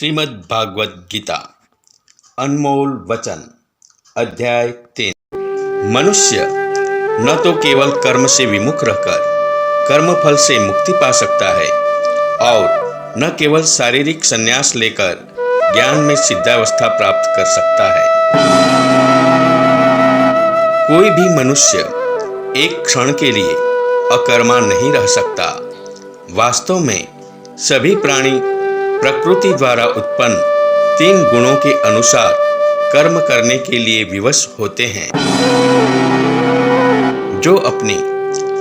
श्रीमद् भागवत गीता अनमोल वचन अध्याय 3। मनुष्य न तो केवल कर्म से विमुख रहकर कर्म फल से मुक्ति पा सकता है और न केवल शारीरिक संन्यास लेकर ज्ञान में सिद्धावस्था प्राप्त कर सकता है। कोई भी मनुष्य एक क्षण के लिए अकर्मा नहीं रह सकता। वास्तव में सभी प्राणी प्रकृति द्वारा उत्पन्न 3 गुणों के अनुसार कर्म करने के लिए विवश होते हैं। जो अपनी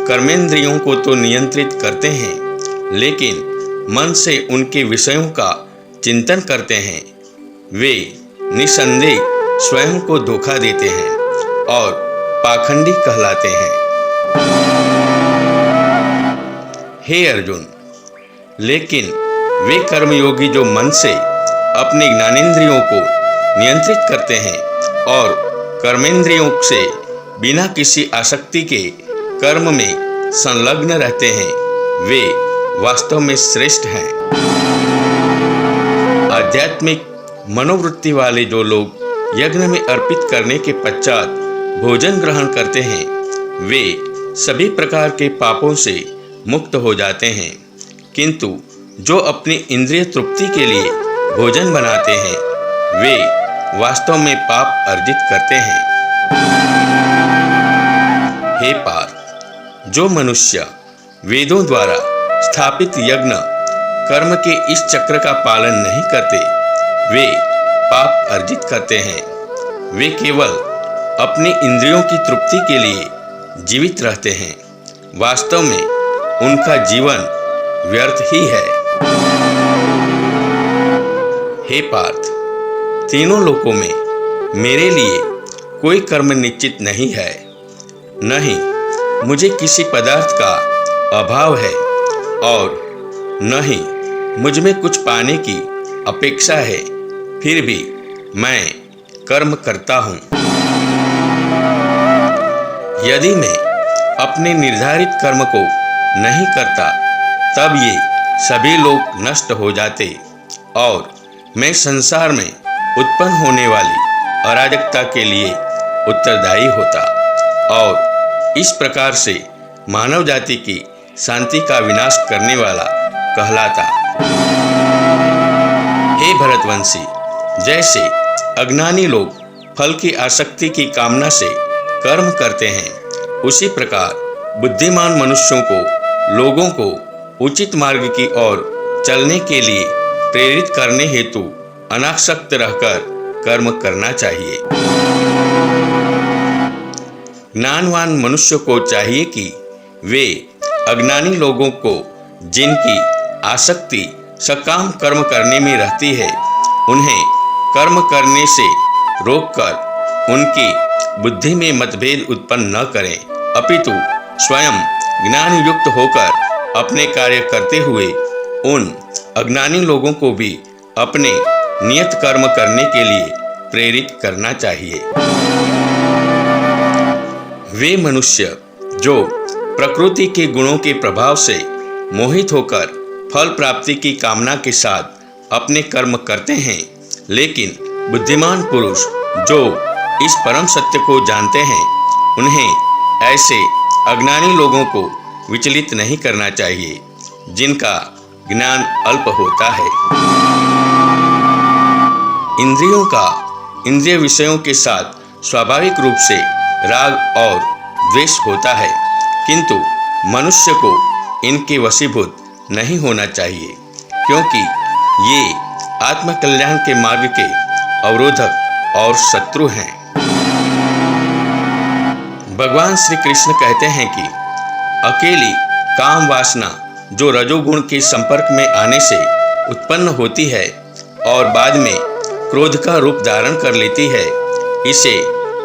कर्मेंद्रियों को तो नियंत्रित करते हैं, लेकिन मन से उनके विषयों का चिंतन करते हैं, वे निसंदेह स्वयं को धोखा देते हैं और पाखंडी कहलाते हैं। हे अर्जुन, लेकिन वे कर्मयोगी जो मन से अपने ज्ञानेंद्रियों को नियंत्रित करते हैं और कर्मेंद्रियों से बिना किसी आसक्ति के कर्म में संलग्न रहते हैं, वे वास्तव में श्रेष्ठ हैं। आध्यात्मिक मनोवृत्ति वाले जो लोग यज्ञ में अर्पित करने के पश्चात भोजन ग्रहण करते हैं, वे सभी प्रकार के पापों से मुक्त हो जाते हैं। किंतु जो अपनी इंद्रिय तृप्ति के लिए भोजन बनाते हैं, वे वास्तव में पाप अर्जित करते हैं। हे पार्थ, जो मनुष्य वेदों द्वारा स्थापित यज्ञ कर्म के इस चक्र का पालन नहीं करते, वे पाप अर्जित करते हैं। वे केवल अपनी इंद्रियों की तृप्ति के लिए जीवित रहते हैं। वास्तव में उनका जीवन व्यर्थ ही है। हे पार्थ, तीनों लोकों में मेरे लिए कोई कर्म निश्चित नहीं है। नहीं मुझे किसी पदार्थ का अभाव है और न ही मुझ में कुछ पाने की अपेक्षा है, फिर भी मैं कर्म करता हूँ। यदि मैं अपने निर्धारित कर्म को नहीं करता, तब ये सभी लोग नष्ट हो जाते और मैं संसार में उत्पन्न होने वाली अराजकता के लिए उत्तरदायी होता और इस प्रकार से मानव जाति की शांति का विनाश करने वाला कहलाता। हे भरतवंशी, जैसे अज्ञानी लोग फल की आसक्ति की कामना से कर्म करते हैं, उसी प्रकार बुद्धिमान मनुष्यों को लोगों को उचित मार्ग की ओर चलने के लिए प्रेरित करने हेतु अनासक्त रहकर कर्म करना चाहिए। ज्ञानवान मनुष्य को चाहिए कि वे अज्ञानी लोगों को, जिनकी आसक्ति सकाम कर्म करने में रहती है, उन्हें कर्म करने से रोककर उनकी बुद्धि में मतभेद उत्पन्न न करें, अपितु स्वयं ज्ञान युक्त होकर अपने कार्य करते हुए उन अज्ञानी लोगों को भी अपने नियत कर्म करने के लिए प्रेरित करना चाहिए। वे मनुष्य जो प्रकृति के गुणों के प्रभाव से मोहित होकर फल प्राप्ति की कामना के साथ अपने कर्म करते हैं, लेकिन बुद्धिमान पुरुष जो इस परम सत्य को जानते हैं, उन्हें ऐसे अज्ञानी लोगों को विचलित नहीं करना चाहिए, जिनका ज्ञान अल्प होता है। इंद्रियों का इंद्रिय विषयों के साथ स्वाभाविक रूप से राग और द्वेष होता है, किंतु मनुष्य को इनके वशीभूत नहीं होना चाहिए, क्योंकि ये आत्मकल्याण के मार्ग के अवरोधक और शत्रु हैं। भगवान श्री कृष्ण कहते हैं कि अकेली काम वासना जो रजोगुण के संपर्क में आने से उत्पन्न होती है और बाद में क्रोध का रूप धारण कर लेती है, इसे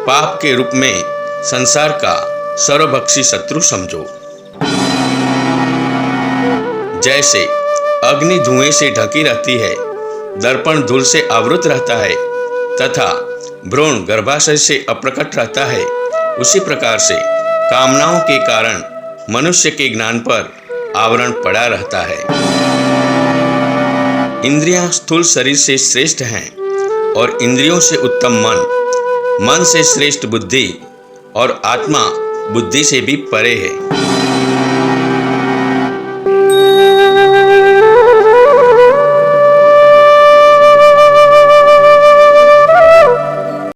पाप के रूप में संसार का सर्वभक्षी शत्रु समझो। जैसे अग्नि धुएं से ढकी रहती है, दर्पण धूल से आवृत रहता है तथा भ्रूण गर्भाशय से अप्रकट रहता है, उसी प्रकार से कामनाओं के कारण मनुष्य के ज्ञान पर आवरण पड़ा रहता है। इंद्रियां स्थूल शरीर से श्रेष्ठ हैं और इंद्रियों से उत्तम मन, मन से श्रेष्ठ बुद्धि और आत्मा बुद्धि से भी परे है।